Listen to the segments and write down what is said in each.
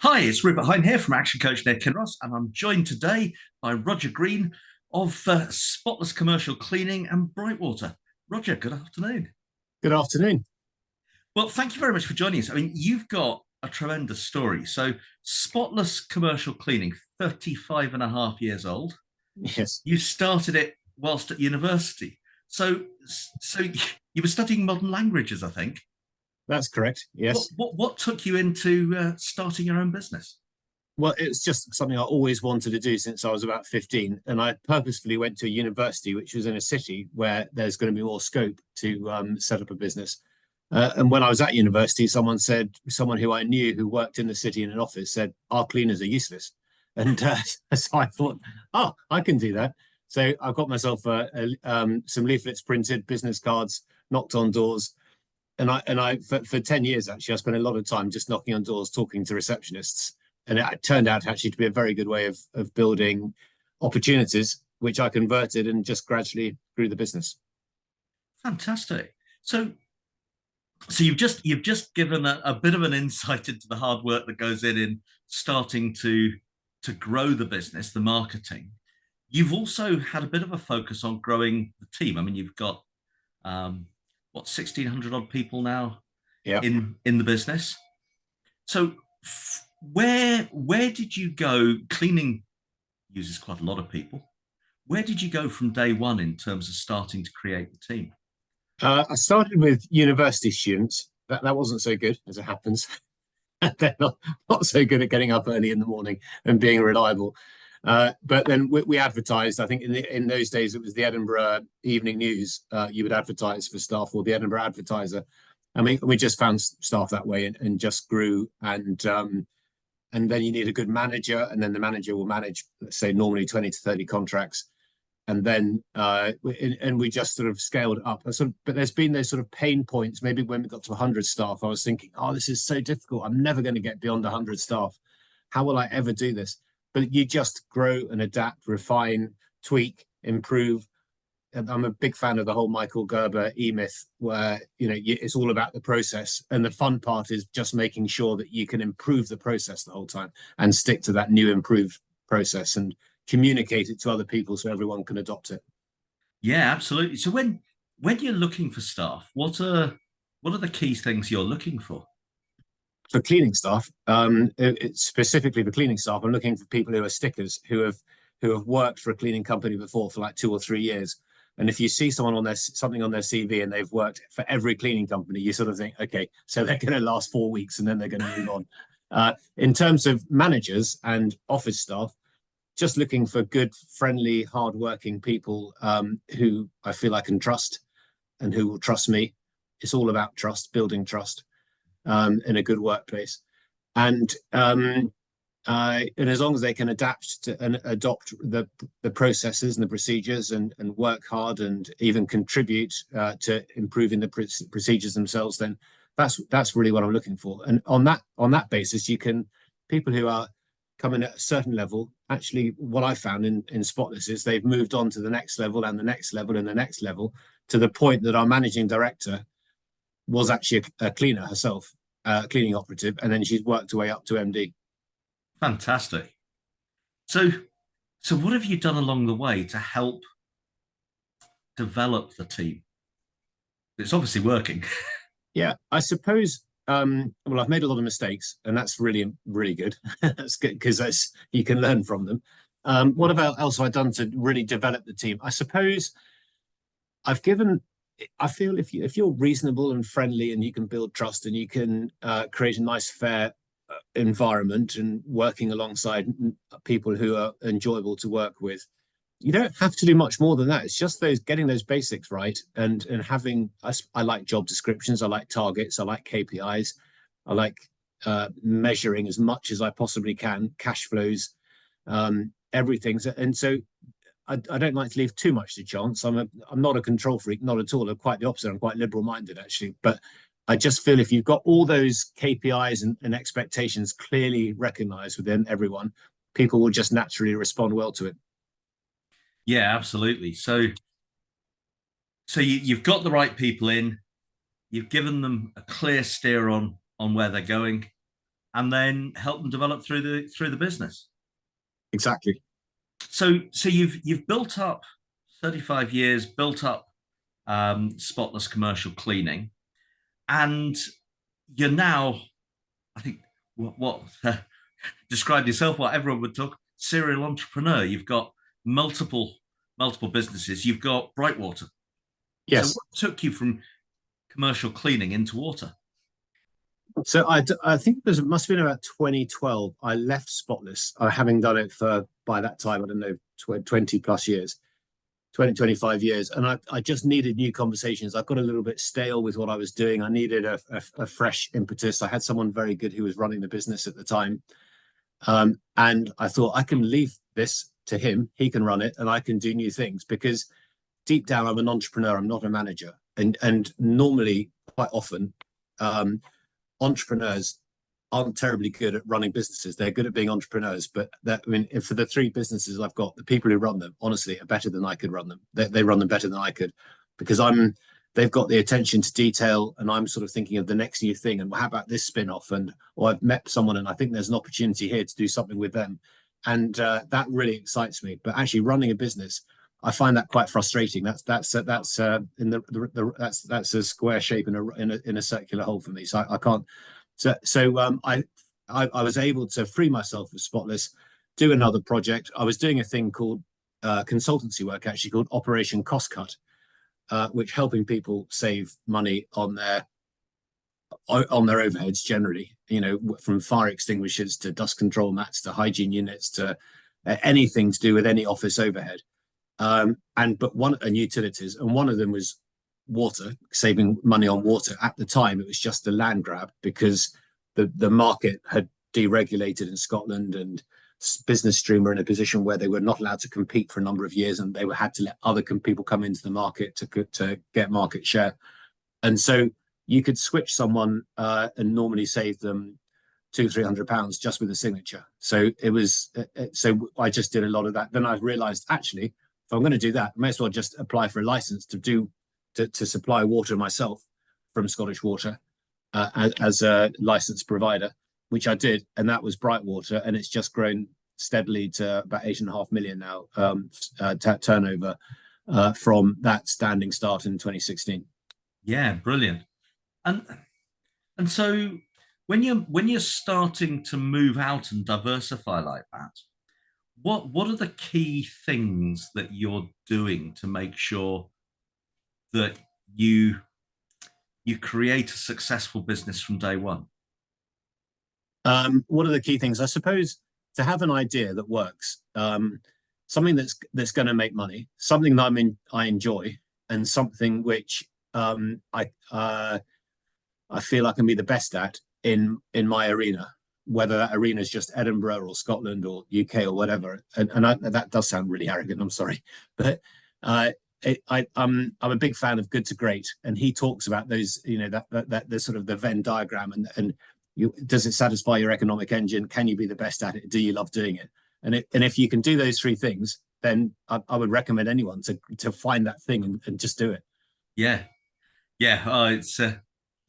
Hi, it's Rupert Hine here from Action Coach Ned Kinross, and I'm joined today by Roger Green of Spotless Commercial Cleaning and Brightwater. Roger, good afternoon. Good afternoon. Well, thank you very much for joining us. I mean, you've got a tremendous story. So, Spotless Commercial Cleaning, 35 and a half years old. Yes, You started it whilst at university. So you were studying modern languages, I think. that's correct. What Yes. what what took you into starting your own business? Well, it's just something I always wanted to do since I was about 15. And I purposefully went to a university which was in a city where there's going to be more scope to set up a business. And when I was at university, someone who I knew who worked in the city in an office said, our cleaners are useless. And so I thought, oh, I can do that. So I got myself some leaflets printed, business cards, knocked on doors. And I for 10 years actually I spent a lot of time just knocking on doors talking to receptionists, and it turned out actually to be a very good way of building opportunities, which I converted and just gradually grew the business. Fantastic. So you've just given a bit of an insight into the hard work that goes in starting to grow the business, the marketing. You've also had a bit of a focus on growing the team. I mean, you've got what 1,600 odd people now Yeah. in the business. So where did you go? Cleaning uses quite a lot of people. Where did you go from day one in terms of starting to create the team? I started with university students. That wasn't so good, as it happens. They're not so good at getting up early in the morning and being reliable. But then we advertised. I think in those days it was the Edinburgh Evening News. You would advertise for staff, or the Edinburgh Advertiser. I mean, we just found staff that way and just grew. And then you need a good manager, and then the manager will manage, let's say, normally 20 to 30 contracts. And then we just sort of scaled up. But there's been those sort of pain points. Maybe when we got to 100 staff, I was thinking, oh, this is so difficult. I'm never going to get beyond 100 staff. How will I ever do this? But you just grow and adapt, refine, tweak, improve. And I'm a big fan of the whole Michael Gerber E-Myth, where it's all about the process, and the fun part is just making sure that you can improve the process the whole time and stick to that new improved process and communicate it to other people so everyone can adopt it. Yeah, absolutely. So when you're looking for staff, what are the key things you're looking for? For cleaning staff, specifically for cleaning staff, I'm looking for people who are stickers, who have worked for a cleaning company before for like 2 or 3 years. And if you see someone on something on their CV and they've worked for every cleaning company, you sort of think, okay, so they're going to last 4 weeks and then they're going to move on. In terms of managers and office staff, just looking for good, friendly, hardworking people who I feel I can trust and who will trust me. It's all about trust, building trust in a good workplace. And as long as they can adapt to and adopt the processes and the procedures and work hard and even contribute to improving the procedures themselves, then that's really what I'm looking for. And on that basis, people who are coming at a certain level, actually what I found in Spotless is they've moved on to the next level and the next level and the next level, to the point that our managing director was actually a cleaner herself, cleaning operative, and then she's worked her way up to MD. Fantastic. So so what have you done along the way to help develop the team? It's obviously working. Yeah, I suppose. Well, I've made a lot of mistakes, and that's really, really good. That's good because you can learn from them. What else have I done to really develop the team? I suppose I've given. I feel if you're reasonable and friendly, and you can build trust, and you can create a nice, fair environment, and working alongside people who are enjoyable to work with, you don't have to do much more than that. It's just those getting those basics right, and having. I like job descriptions. I like targets. I like KPIs. I like measuring as much as I possibly can, cash flows, everything. And so I don't like to leave too much to chance. I'm not a control freak, not at all. I'm quite the opposite. I'm quite liberal minded actually, but I just feel if you've got all those KPIs and expectations clearly recognized within everyone, people will just naturally respond well to it. Yeah, absolutely. So you've got the right people in, you've given them a clear steer on where they're going, and then help them develop through the business. Exactly. So you've built up 35 years, built up Spotless Commercial Cleaning, and you're now, I think, what describe yourself, what everyone would talk, serial entrepreneur. You've got multiple businesses. You've got Brightwater. So Yes. what took you from commercial cleaning into water? So I think it must have been about 2012. I left Spotless, having done it for, by that time, I don't know, 20 plus years, 25 years. And I just needed new conversations. I got a little bit stale with what I was doing. I needed a fresh impetus. I had someone very good who was running the business at the time. And I thought I can leave this to him. He can run it and I can do new things, because deep down, I'm an entrepreneur. I'm not a manager. And normally, quite often, entrepreneurs aren't terribly good at running businesses. They're good at being entrepreneurs, but that, I mean, for the three businesses I've got, the people who run them, honestly, are better than I could run them. They run them better than I could, because they've got the attention to detail, and I'm sort of thinking of the next new thing, and how about this spin-off, or I've met someone and I think there's an opportunity here to do something with them, and that really excites me. But actually, running a business, I find that quite frustrating. That's in that's a square shape in a circular hole for me. So I can't. I was able to free myself of Spotless, do another project. I was doing a thing called consultancy work, actually called Operation Cost Cut, which helping people save money on their overheads generally. You know, from fire extinguishers to dust control mats to hygiene units to anything to do with any office overhead. And utilities, and one of them was water, saving money on water. At the time, it was just a land grab, because the market had deregulated in Scotland, and Business Stream were in a position where they were not allowed to compete for a number of years, and they had to let other people come into the market to get market share. And so you could switch someone and normally save them £200-300 just with a signature. So it was so I just did a lot of that. Then I realized, actually, if I'm going to do that, I may as well just apply for a license to supply water myself from Scottish Water as a licensed provider, which I did, and that was Brightwater, and it's just grown steadily to about 8.5 million now turnover from that standing start in 2016. Yeah, brilliant. And and so when you're starting to move out and diversify like that, what are the key things that you're doing to make sure that you create a successful business from day one? What are the key things? I suppose to have an idea that works, something that's going to make money, something that I enjoy, and something which I feel I can be the best at in my arena, whether that arena is just Edinburgh or Scotland or UK or whatever. That does sound really arrogant. I'm sorry, but I'm a big fan of good to great, and he talks about those, you know, that the sort of the Venn diagram, and does it satisfy your economic engine? Can you be the best at it? Do you love doing it? And if you can do those three things, then I would recommend anyone to find that thing and just do it. Yeah, yeah. Oh, it's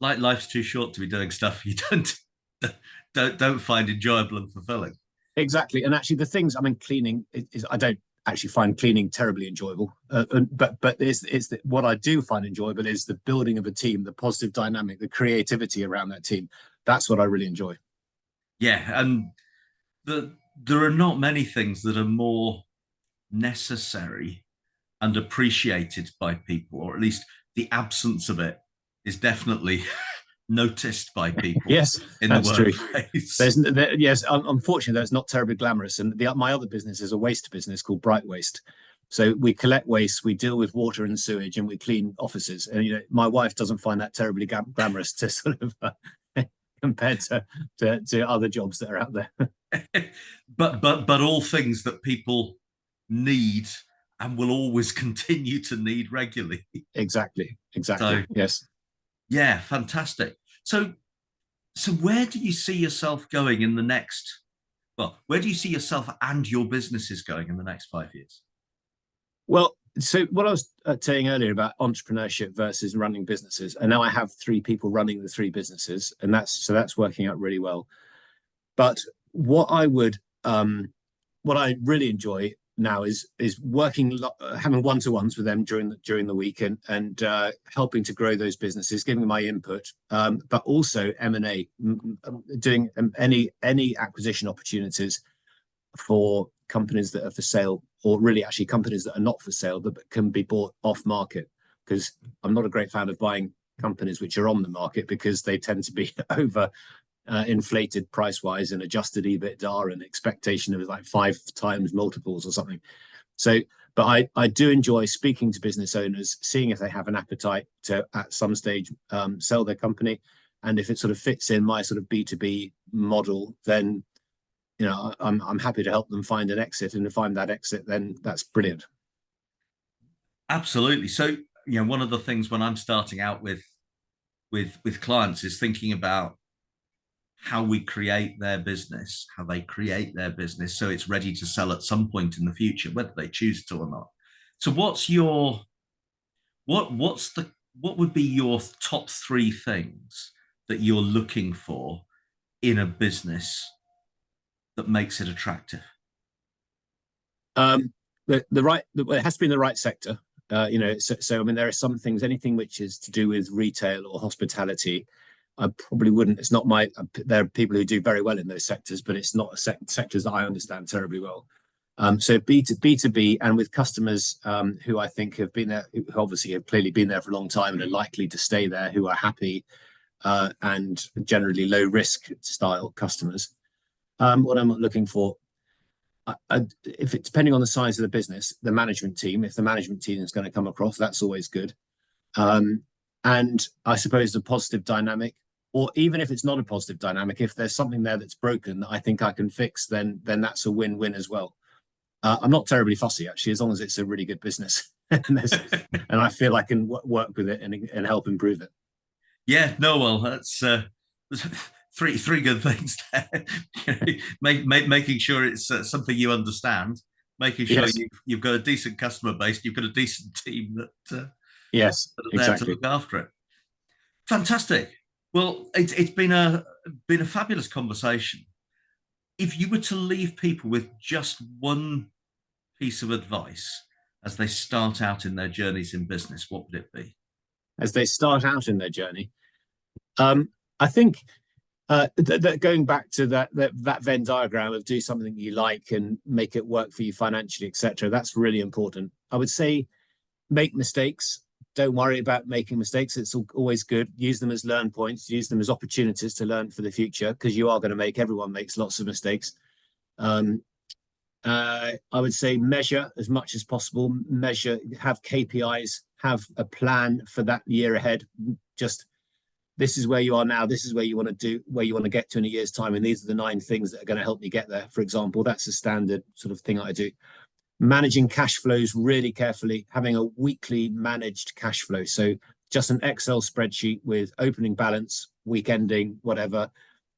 like life's too short to be doing stuff you don't find enjoyable and fulfilling. Exactly. And actually, the things, I mean, cleaning is I don't actually find cleaning terribly enjoyable. But what I do find enjoyable is the building of a team, the positive dynamic, the creativity around that team. That's what I really enjoy. Yeah, and there are not many things that are more necessary and appreciated by people, or at least the absence of it is definitely noticed by people Yes, in the that's true. workplace. Yes, unfortunately, that's not terribly glamorous. And my other business is a waste business called Bright Waste. So we collect waste, we deal with water and sewage, and we clean offices. And my wife doesn't find that terribly glamorous to sort of compared to other jobs that are out there. but all things that people need and will always continue to need regularly. Exactly. So Yes. yeah, fantastic. So where do you see yourself going in the next, well, where do you see yourself and your businesses going in the next 5 years? Well, so what I was saying earlier about entrepreneurship versus running businesses, and now I have three people running the three businesses, and that's working out really well. But what I would what I really enjoy now is working, having one-to-ones with them during the week, and helping to grow those businesses, giving my input, but also M&A, doing any acquisition opportunities for companies that are for sale, or really actually companies that are not for sale but can be bought off market. Because I'm not a great fan of buying companies which are on the market, because they tend to be over inflated price wise and adjusted EBITDA and expectation of like 5 times multiples or something. So, but I do enjoy speaking to business owners, seeing if they have an appetite to at some stage sell their company, and if it sort of fits in my sort of B2B model, then I'm happy to help them find an exit, and to find that exit, then that's brilliant. Absolutely. So, one of the things when I'm starting out with clients is thinking about how we create their business, how they create their business so it's ready to sell at some point in the future, whether they choose to or not. So what would be your top three things that you're looking for in a business that makes it attractive? It has to be in the right sector. So I mean, there are some things, anything which is to do with retail or hospitality, I probably wouldn't. It's not my. There are people who do very well in those sectors, but it's not sectors that I understand terribly well. So B2B, and with customers who I think have been there, who obviously have clearly been there for a long time and are likely to stay there, who are happy, and generally low risk style customers. What I'm looking for, if it's depending on the size of the business, the management team. If the management team is going to come across, that's always good. And I suppose the positive dynamic, or even if it's not a positive dynamic, if there's something there that's broken that I think I can fix, then that's a win-win as well. I'm not terribly fussy, actually, as long as it's a really good business and I feel I can work with it and help improve it. Yeah, no, well, that's three good things there. Making sure it's something you understand, making sure Yes, you've got a decent customer base, you've got a decent team yes, that are there to exactly. look after it. Fantastic. Well, it's been a fabulous conversation. If you were to leave people with just one piece of advice as they start out in their journeys in business, what would it be? As they start out in their journey, I think going back to that Venn diagram of do something you like and make it work for you financially, etc. That's really important. I would say make mistakes. Don't worry about making mistakes. It's always good. Use them as learn points. Use them as opportunities to learn for the future, because you are going to make. Everyone makes lots of mistakes. I would say measure as much as possible. Measure, have KPIs, have a plan for that year ahead. Just this is where you are now. This is where you want to where you want to get to in a year's time, and these are the 9 things that are going to help me get there. For example, that's a standard sort of thing I do. Managing cash flows really carefully, having a weekly managed cash flow. So just an Excel spreadsheet with opening balance, week ending, whatever,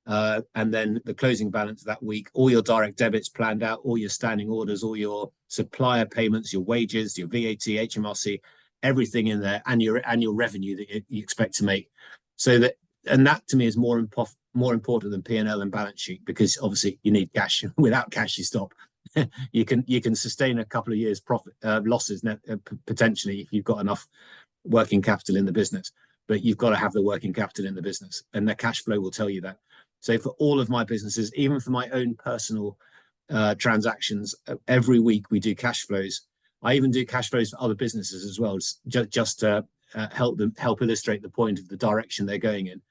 and then the closing balance that week, all your direct debits planned out, all your standing orders, all your supplier payments, your wages, your VAT, HMRC, everything in there, and your annual revenue that you expect to make. So that, and that to me is more important than P&L and balance sheet, because obviously you need cash. Without cash, you stop. you can sustain a couple of years profit losses potentially if you've got enough working capital in the business, but you've got to have the working capital in the business, and the cash flow will tell you that. So for all of my businesses, even for my own personal transactions, every week we do cash flows. I even do cash flows for other businesses as well, just to help illustrate the point of the direction they're going in.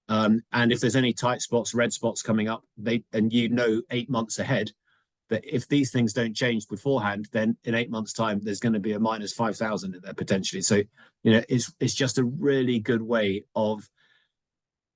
And if there's any tight spots, red spots coming up, and 8 months ahead, that if these things don't change beforehand, then in 8 months' time, there's going to be a minus 5,000 in there potentially. So, it's just a really good way of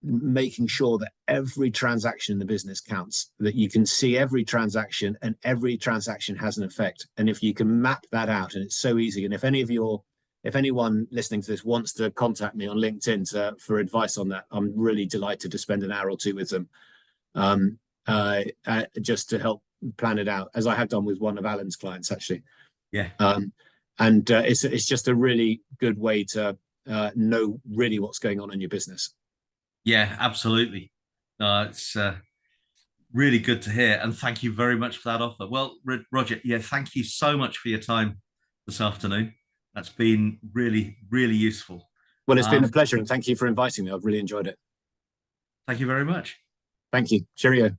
making sure that every transaction in the business counts, that you can see every transaction, and every transaction has an effect. And if you can map that out, and it's so easy. And if anyone listening to this wants to contact me on LinkedIn for advice on that, I'm really delighted to spend an hour or two with them, just to help plan it out, as I have done with one of Alan's clients, actually. Yeah. And it's just a really good way to know really what's going on in your business. Yeah, absolutely. No, it's Really good to hear. And thank you very much for that offer. Well, Roger, yeah, thank you so much for your time this afternoon. That's been really, really useful. Well, it's been a Um, pleasure, and thank you for inviting me. I've really enjoyed it. Thank you very much. Thank you. Cheerio.